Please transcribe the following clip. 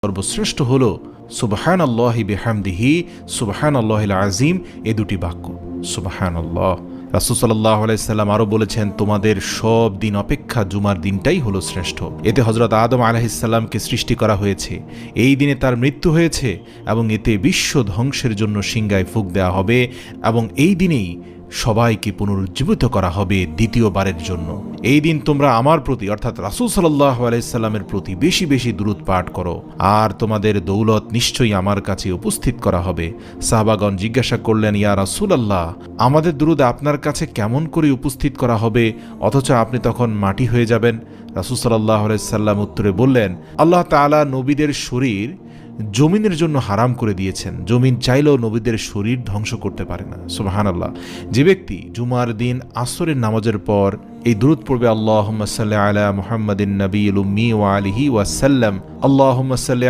সর্বশ্রেষ্ঠ হল সুবহানাল্লাহি বিহামদিহি সুবহানাল্লাহিল আযীম, এ দুটি বাক্য। সুবহানাল্লাহ। রাসূল সাল্লাল্লাহু আলাইহি সাল্লাম আরও বলেছেন, তোমাদের সব দিন অপেক্ষা জুমার দিনটাই হলো শ্রেষ্ঠ। এতে হযরত আদম আলাইহিস সালামকে সৃষ্টি করা হয়েছে, এই দিনে তার মৃত্যু হয়েছে, এবং এতে বিশ্ব ধ্বংসের জন্য সিংহায় ফুঁক দেওয়া হবে, এবং এই দিনেই সবাইকে পুনরুজ্জীবিত করা হবে দ্বিতীয়বারের জন্য। এই দিন তোমরা আমার প্রতি অর্থাৎ রাসূল সাল্লাল্লাহু আলাইহি সাল্লামের প্রতি বেশি বেশি দুরূদ পাঠ করো, আর তোমাদের দৌলত নিশ্চয়ই আমার কাছে উপস্থিত করা হবে। সাহাবাগণ জিজ্ঞাসা করলেন, ইয়া রাসূলুল্লাহ, আমাদের দুরূদ আপনার কাছে কেমন করে উপস্থিত করা হবে, অথচ আপনি তখন মাটি হয়ে যাবেন? রাসূল সাল্লাল্লাহু আলাইহি সাল্লাম উত্তরে বললেন, আল্লাহ তাআলা নবীদের শরীর জমিনের জন্য হারাম করে দিয়েছেন, জমিন চাইলেও নবীদের শরীর ধ্বংস করতে পারে না। সুবহানাল্লাহ। যে ব্যক্তি জুমার দিন আসরের নামাজের পর এই দুরূদ পড়বে, আল্লাহুম্মা সাল্লি আলা মুহাম্মাদিন নবিয়্যিল উম্মি ওয়া আলিহি ওয়া সাল্লাম, আল্লাহুম্মা সাল্লি